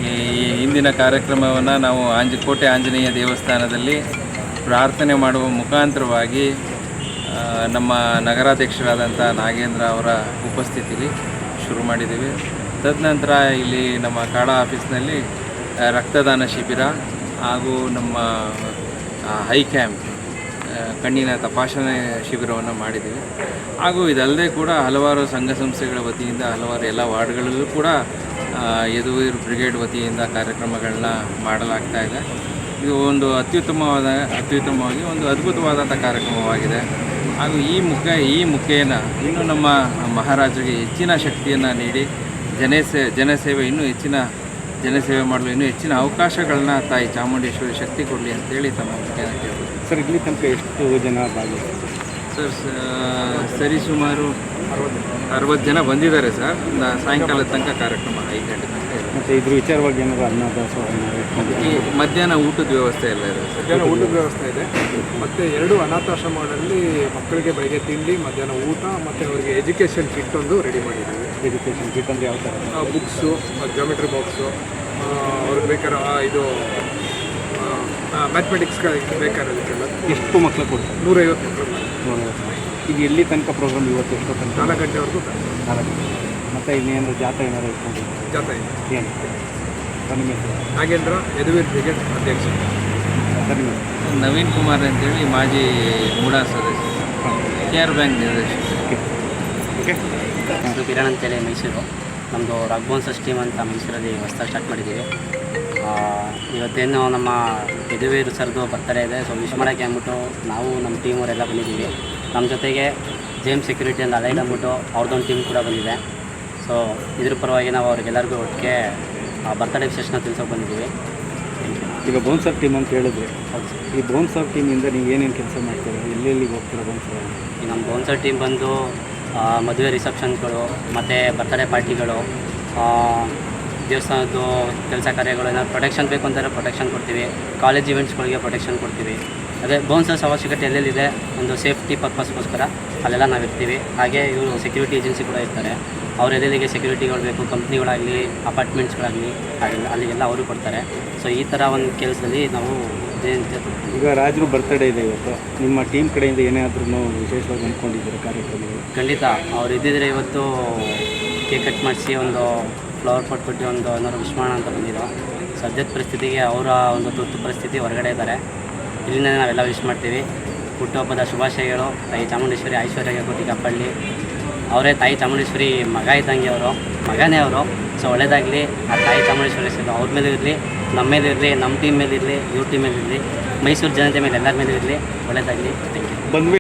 ಈ ಇಂದಿನ ಕಾರ್ಯಕ್ರಮವನ್ನು ನಾವು ಕೋಟೆ ಆಂಜನೇಯ ದೇವಸ್ಥಾನದಲ್ಲಿ ಪ್ರಾರ್ಥನೆ ಮಾಡುವ ಮುಖಾಂತರವಾಗಿ ನಮ್ಮ ನಗರಾಧ್ಯಕ್ಷರಾದಂಥ ನಾಗೇಂದ್ರ ಅವರ ಉಪಸ್ಥಿತಿಯಲ್ಲಿ ಶುರು ಮಾಡಿದ್ದೀವಿ. ತದನಂತರ ಇಲ್ಲಿ ನಮ್ಮ ಕಾಡಾ ಆಫೀಸ್ನಲ್ಲಿ ರಕ್ತದಾನ ಶಿಬಿರ ಹಾಗೂ ನಮ್ಮ ಹೈ ಕ್ಯಾಂಪ್ ಕಣ್ಣಿನ ತಪಾಸಣೆ ಶಿಬಿರವನ್ನು ಮಾಡಿದ್ದೀವಿ. ಹಾಗೂ ಇದಲ್ಲದೆ ಕೂಡ ಹಲವಾರು ಸಂಘ ಸಂಸ್ಥೆಗಳ ವತಿಯಿಂದ ಹಲವಾರು ಎಲ್ಲ ವಾರ್ಡ್ಗಳಲ್ಲೂ ಕೂಡ ಯದುವೀರ್ ಬ್ರಿಗೇಡ್ ವತಿಯಿಂದ ಕಾರ್ಯಕ್ರಮಗಳನ್ನ ಮಾಡಲಾಗ್ತಾ ಇದೆ. ಇದು ಒಂದು ಅತ್ಯುತ್ತಮವಾಗಿ ಒಂದು ಅದ್ಭುತವಾದಂಥ ಕಾರ್ಯಕ್ರಮವಾಗಿದೆ. ಹಾಗೂ ಈ ಮುಖೇನ ಇನ್ನೂ ನಮ್ಮ ಮಹಾರಾಜರಿಗೆ ಹೆಚ್ಚಿನ ಶಕ್ತಿಯನ್ನು ನೀಡಿ ಜನಸೇವೆ ಇನ್ನೂ ಹೆಚ್ಚಿನ ಜನಸೇವೆ ಮಾಡಲು ಇನ್ನೂ ಹೆಚ್ಚಿನ ಅವಕಾಶಗಳನ್ನ ತಾಯಿ ಚಾಮುಂಡೇಶ್ವರಿ ಶಕ್ತಿ ಕೊಡಲಿ ಅಂತೇಳಿ ತಮ್ಮ ಮುಖೇನ ಕೇಳ್ಬೋದು. ಸರ್, ಇಲ್ಲಿ ತನಕ ಎಷ್ಟು ಜನ ಭಾಗವಹಿಸ್ತಾರೆ? ಸರ್, ಸರಿಸುಮಾರು 60 ಜನ ಬಂದಿದ್ದಾರೆ ಸರ್. ಸಾಯಂಕಾಲದ ತನಕ ಕಾರ್ಯಕ್ರಮ 5 ಗಂಟೆ ತನಕ ಇದೆ. ಮತ್ತು ಇದ್ರ ವಿಚಾರವಾಗಿ ಏನಾದರೂ ಅನ್ನದಾಸೋಹ ಈ ಮಧ್ಯಾಹ್ನ ಊಟದ ವ್ಯವಸ್ಥೆ ಎಲ್ಲ ಇದೆ ಸರ್. ಮಧ್ಯಾಹ್ನ ಊಟದ ವ್ಯವಸ್ಥೆ ಇದೆ. ಮತ್ತು 2 ಅನಾಥಾಶ್ರಮಗಳಲ್ಲಿ ಮಕ್ಕಳಿಗೆ ಬೆಳಗ್ಗೆ ತಿಂಡಿ, ಮಧ್ಯಾಹ್ನ ಊಟ ಮತ್ತು ಅವರಿಗೆ ಎಜುಕೇಷನ್ ಕಿಟ್ ಒಂದು ರೆಡಿ ಮಾಡಿದ್ದೀವಿ. ಎಜುಕೇಷನ್ ಕಿಟ್ ಅಂದರೆ ಯಾವ ಥರ? ಬುಕ್ಸು, ಜಾಮೆಟ್ರಿ ಬಾಕ್ಸು, ಅವ್ರಿಗೆ ಬೇಕಾದ್ರೆ ಇದು ಮ್ಯಾಥಮೆಟಿಕ್ಸ್ಗಳಿಗೆ ಬೇಕಾಗಿರೋದಕ್ಕೆಲ್ಲ. ಎಷ್ಟು ಮಕ್ಕಳು ಕೊಡ್ತಾರೆ? 150 ಮಕ್ಕಳು. 150. ಈಗ ಎಲ್ಲಿ ತನಕ ಪ್ರೋಗ್ರಾಮ್ ಇವತ್ತು ಎಷ್ಟು ತನಕ? 4 ಗಂಟೆವರೆಗೂ. 4 ಗಂಟೆ. ಮತ್ತು ಇನ್ನೇನಾದ್ರು ಜಾತ್ರೆ ಏನಾದ್ರು ಇಟ್ಕೊಂಡಿದ್ದೀವಿ? ಜಾತ್ರೆ ಇದೆ. ಏನು ಸರ್ ನಿಮ್ಮ ಹೆಸರು? ನಾಗೇಂದ್ರ, ಯದುವೀರ್ ಬ್ರಿಗೇಡ್ ಅಧ್ಯಕ್ಷ. ಸರ್ ನಿಮ್ಮ ಹೆಸರು? ನವೀನ್ ಕುಮಾರ್ ಅಂತೇಳಿ ಮಾಜಿ ಮೂಡಾ ಸದಸ್ಯ, KR ಬ್ಯಾಂಕ್ ನಿರ್ದೇಶಕ. ಓಕೆ. ಹೆಸರು ಕಿರಣ್ ಅಂತೇಳಿ ಮೈಸೂರು. ನಮ್ಮದು ರಾಘವಂಶ ಟೀಮ್ ಅಂತ ಮೈಸೂರಲ್ಲಿ ಹೊಸ್ದಾಗಿ ಸ್ಟಾರ್ಟ್ ಮಾಡಿದ್ದೀವಿ. ಇವತ್ತೇನು ನಮ್ಮ ಯದುವೀರ್ ಸರ್ದು ಬರ್ತಡೇ ಇದೆ. ಸೊ ವಿಶ್ ಮಾಡೋಕ್ಕೆ ಅಂದ್ಬಿಟ್ಟು ನಾವು ನಮ್ಮ ಟೀಮವರೆಲ್ಲ ಬಂದಿದ್ದೀವಿ. ನಮ್ಮ ಜೊತೆಗೆ ಜೇಮ್ಸ್ ಸೆಕ್ಯೂರಿಟಿ ಅಂತ ಅಲೈಡ್ ಅಂದ್ಬಿಟ್ಟು ಅವ್ರದ್ದೊಂದು ಟೀಮ್ ಕೂಡ ಬಂದಿದೆ. ಸೊ ಇದ್ರ ಪರವಾಗಿ ನಾವು ಅವ್ರಿಗೆಲ್ಲರಿಗೂ ಒಟ್ಟಿಗೆ ಬರ್ತಡೇ ವಿಶೇಷನ ತಿಳ್ಸೋಕೆ ಬಂದಿದ್ದೀವಿ. ಈಗ ಬೋನ್ಸರ್ ಟೀಮ್ ಅಂತ ಹೇಳಿದ್ವಿ. ಹೌದು ಸರ್. ಈ ಬೋನ್ಸರ್ ಟೀಮಿಂದ ನೀವು ಏನೇನು ಕೆಲಸ ಮಾಡ್ತೀರಾ? ಎಲ್ಲೆಲ್ಲಿಗೆ ಹೋಗ್ತೀರಾ ಬೋನ್ಸರ್? ಈ ನಮ್ಮ ಬೋನ್ಸರ್ ಟೀಮ್ ಬಂದು ಮದುವೆ ರಿಸೆಪ್ಷನ್ಸ್ಗಳು ಮತ್ತು ಬರ್ತಡೇ ಪಾರ್ಟಿಗಳು, ದೇವಸ್ಥಾನದ್ದು ಕೆಲಸ ಕಾರ್ಯಗಳು, ಏನಾದ್ರು ಪ್ರೊಟೆಕ್ಷನ್ ಬೇಕು ಅಂತಾರೆ ಪ್ರೊಟೆಕ್ಷನ್ ಕೊಡ್ತೀವಿ. ಕಾಲೇಜ್ ಇವೆಂಟ್ಸ್ಗಳಿಗೆ ಪ್ರೊಟೆಕ್ಷನ್ ಕೊಡ್ತೀವಿ. ಅದೇ ಬೌನ್ಸರ್ಸ್ ಅವಶ್ಯಕತೆ ಎಲ್ಲೆಲ್ಲಿದೆ ಒಂದು ಸೇಫ್ಟಿ ಪರ್ಪಸ್ಗೋಸ್ಕರ ಅಲ್ಲೆಲ್ಲ ನಾವು ಇರ್ತೀವಿ. ಹಾಗೆ ಇವರು ಸೆಕ್ಯೂರಿಟಿ ಏಜೆನ್ಸಿ ಕೂಡ ಇರ್ತಾರೆ. ಅವ್ರು ಎಲ್ಲೆಲ್ಲಿಗೆ ಸೆಕ್ಯೂರಿಟಿಗಳು ಬೇಕು, ಕಂಪ್ನಿಗಳಾಗಲಿ ಅಪಾರ್ಟ್ಮೆಂಟ್ಸ್ಗಳಾಗಲಿ ಅಲ್ಲಿಗೆಲ್ಲ ಅವರು ಕೊಡ್ತಾರೆ. ಸೊ ಈ ಥರ ಒಂದು ಕೆಲಸದಲ್ಲಿ ನಾವು ಈಗ ರಾಜರು ಬರ್ತಡೇ ಇದೆ ಇವತ್ತು. ನಿಮ್ಮ ಟೀಮ್ ಕಡೆಯಿಂದ ಏನಾದ್ರೂ ವಿಶೇಷವಾಗಿ ಅಂದ್ಕೊಂಡಿದ್ದೀರಾ ಕಾರ್ಯಕ್ರಮಗಳು? ಖಂಡಿತ ಅವ್ರು ಇದ್ದಿದ್ರೆ ಇವತ್ತು ಕೇಕ್ ಕಟ್ ಮಾಡಿಸಿ ಒಂದು ಫ್ಲವರ್ ಪಾಟ್ ಕೊಟ್ಟು ಒಂದು ಏನಾದ್ರು ವಿಶ್ ಮಾಡೋಣ ಅಂತ ಬಂದಿದ್ದು. ಸದ್ಯದ ಪರಿಸ್ಥಿತಿಗೆ ಅವರ ಒಂದು ತುರ್ತು ಪರಿಸ್ಥಿತಿ ಹೊರಗಡೆ ಇದ್ದಾರೆ. ಇಲ್ಲಿಂದ ನಾವೆಲ್ಲ ವಿಶ್ ಮಾಡ್ತೀವಿ. ಹುಟ್ಟುಹಬ್ಬದ ಶುಭಾಶಯಗಳು. ತಾಯಿ ಚಾಮುಂಡೇಶ್ವರಿ ಐಶ್ವರ್ಯ ಕೋಟಿ ಕಾಪಾಡಲಿ. ಅವರೇ ತಾಯಿ ಚಾಮುಂಡೇಶ್ವರಿ ಮಗ ಇದ್ದಂಗೆ ಮಗನೇ ಅವರು. ಸೊ ಒಳ್ಳೆಯದಾಗಲಿ. ಆ ತಾಯಿ ಚಾಮುಂಡೇಶ್ವರಿ ಹೆಸರು ಅವ್ರ ಮೇಲೆ ಇರಲಿ, ನಮ್ಮ ಮೇಲೆ ಇರಲಿ, ನಮ್ಮ ಟೀಮ್ ಮೇಲೆ ಇರಲಿ, ಇವ್ರ ಟೀಮ್ ಮೇಲೆ ಇರಲಿ, ಮೈಸೂರು ಜನತೆ ಮೇಲೆ ಎಲ್ಲರ ಮೇಲೆ ಇರಲಿ. ಒಳ್ಳೆಯದಾಗಲಿ. Thank you.